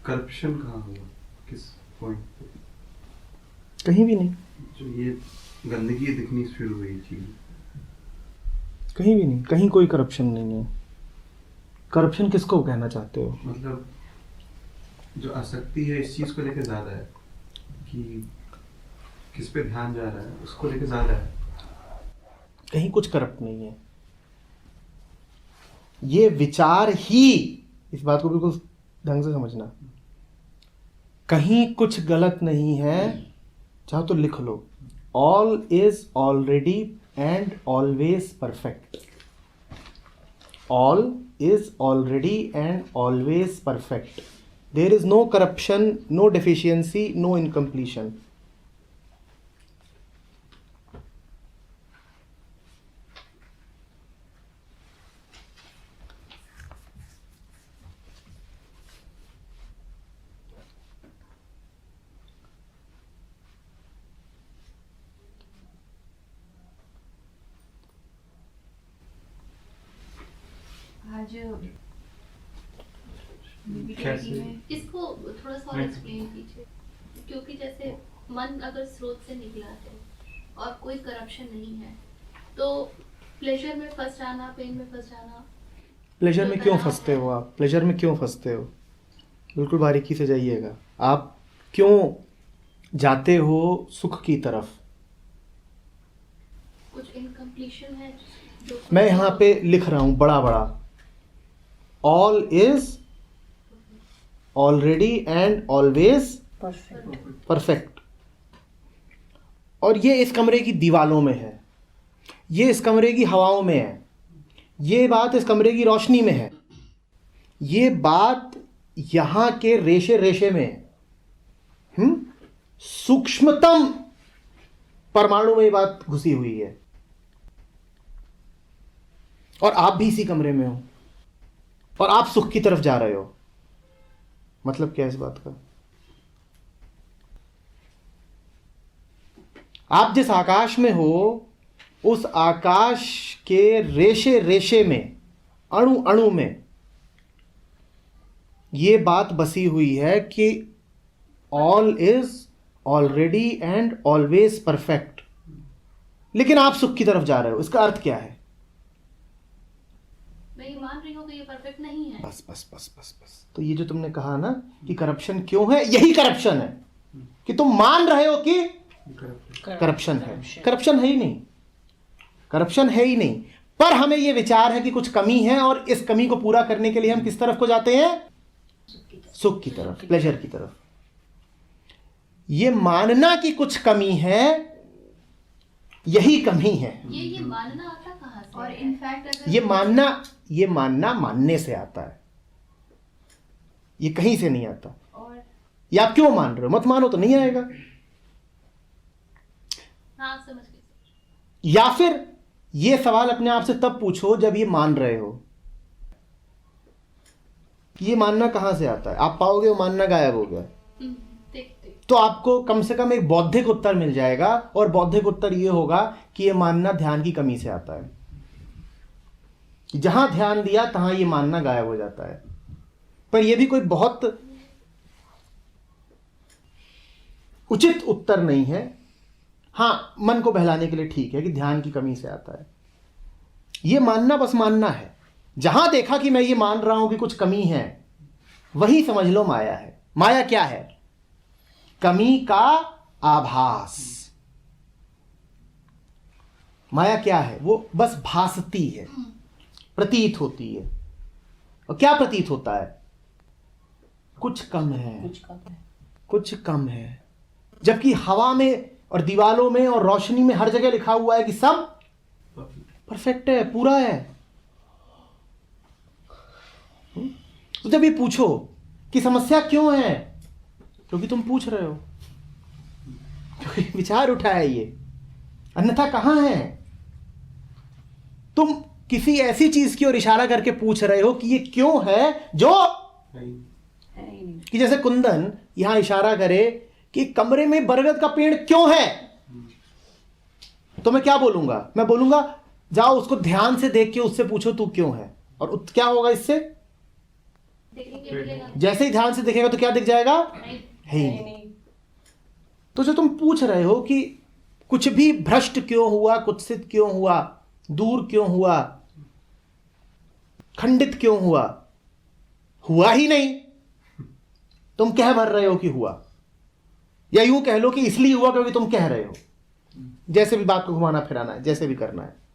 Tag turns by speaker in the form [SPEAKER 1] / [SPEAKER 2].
[SPEAKER 1] Corruption कहाँ हुआ, किस पॉइंट पे?
[SPEAKER 2] कहीं भी नहीं,
[SPEAKER 1] जो ये गंदगी दिखनी शुरू हुई चीज,
[SPEAKER 2] कहीं भी नहीं, कहीं कोई करप्शन नहीं है। करप्शन किसको कहना चाहते हो?
[SPEAKER 1] मतलब जो आसक्ति है इस चीज को लेकर ज्यादा है कि किस पे ध्यान जा रहा है उसको लेकर ज्यादा है।
[SPEAKER 2] कहीं कुछ करप्ट नहीं है। ये विचार ही, इस बात को बिल्कुल ढंग से समझना, कहीं कुछ गलत नहीं है। चाहो तो लिख लो, all is already and always perfect. All is already and always perfect. There is no corruption, no deficiency, no incompletion.
[SPEAKER 3] आज
[SPEAKER 1] कैसे?
[SPEAKER 3] इसको थोड़ा सा और एक्सप्लेन कीजिए, क्योंकि जैसे मन अगर स्रोत से निकला है और कोई करप्शन नहीं है तो प्लेजर में फंस जाना, पेन में फंस जाना।
[SPEAKER 2] प्लेजर में क्यों फंसते हो आप? प्लेजर में क्यों फंसते हो? बिल्कुल बारीकी से जाइएगा। आप क्यों जाते हो सुख की तरफ?
[SPEAKER 3] कुछ इनकम्प्लीशन है जो
[SPEAKER 2] मैं यहाँ पे लिख रहा हूँ बड़ा बड़ा, all is already and always perfect. और ये इस कमरे की दीवालों में है, ये इस कमरे की हवाओं में है, ये बात इस कमरे की रोशनी में है, ये बात यहाँ के रेशे रेशे में है। सूक्ष्मतम परमाणु में ये बात घुसी हुई है। और आप भी इसी कमरे में हो और आप सुख की तरफ जा रहे हो। मतलब क्या है इस बात का? आप जिस आकाश में हो उस आकाश के रेशे रेशे में, अणु अणु में ये बात बसी हुई है कि all is already and always perfect. लेकिन आप सुख की तरफ जा रहे हो। इसका अर्थ क्या है?
[SPEAKER 3] मैं ये मान रही हूँ कि ये परफेक्ट नहीं है।
[SPEAKER 2] बस बस बस बस बस। तो ये जो तुमने कहा ना कि करप्शन क्यों है, यही करप्शन है कि तुम मान रहे हो कि करप्शन है। करप्शन है ही नहीं, करप्शन है ही नहीं। पर हमें यह विचार है कि कुछ कमी है और इस कमी को पूरा करने के लिए हम किस तरफ को जाते हैं? सुख की तरफ, प्लेजर की तरफ। ये मानना कि कुछ कमी है, यही कमी है।
[SPEAKER 3] ये मानना आता कहाँ से?
[SPEAKER 4] और इनफैक्ट
[SPEAKER 2] ये मानना मानने से आता है, ये कहीं से नहीं आता।
[SPEAKER 4] और
[SPEAKER 2] ये आप क्यों मान रहे हो? मत मानो तो नहीं आएगा।
[SPEAKER 3] हाँ, समझ गई।
[SPEAKER 2] या फिर ये सवाल अपने आप से तब पूछो जब ये मान रहे हो कि ये मानना कहां से आता है। आप पाओगे वो मानना गायब हो गया,
[SPEAKER 3] देखते
[SPEAKER 2] तो आपको कम से कम एक बौद्धिक उत्तर मिल जाएगा। और बौद्धिक उत्तर ये होगा कि ये मानना ध्यान की कमी से आता है। जहां ध्यान दिया तहां ये मानना गायब हो जाता है। पर यह भी कोई बहुत उचित उत्तर नहीं है। हाँ, मन को बहलाने के लिए ठीक है कि ध्यान की कमी से आता है। यह मानना बस मानना है। जहां देखा कि मैं ये मान रहा हूं कि कुछ कमी है, वही समझ लो माया है। माया क्या है? कमी का आभास। माया क्या है? वो बस भासती है, प्रतीत होती है। और क्या प्रतीत होता है? कुछ कम है, कुछ कम है। जबकि हवा में और दीवालों में और रोशनी में हर जगह लिखा हुआ है कि सब परफेक्ट है, पूरा है। तो जब ये पूछो कि समस्या क्यों है, क्योंकि तुम पूछ रहे हो, क्योंकि विचार उठा है ये। अन्यथा कहां है? तुम किसी ऐसी चीज की ओर इशारा करके पूछ रहे हो कि ये क्यों है, जो कि जैसे कुंदन यहां इशारा करे कि कमरे में बरगद का पेड़ क्यों है, तो मैं क्या बोलूंगा? मैं बोलूंगा जाओ उसको ध्यान से देख के उससे पूछो तू क्यों है। और क्या होगा इससे?
[SPEAKER 3] देखेंगे मिलेगा
[SPEAKER 2] जैसे ही ध्यान से देखेगा तो क्या दिख जाएगा?
[SPEAKER 3] नहीं
[SPEAKER 2] है ही नहीं। तो जो तुम पूछ रहे हो कि कुछ भी भ्रष्ट क्यों हुआ, कुत्सित क्यों हुआ, दूर क्यों हुआ, खंडित क्यों हुआ, हुआ ही नहीं, तुम कह भर रहे हो कि हुआ, या यूं कह लो कि इसलिए हुआ क्योंकि तुम कह रहे हो। जैसे भी बात को घुमाना फिराना है, जैसे भी करना है।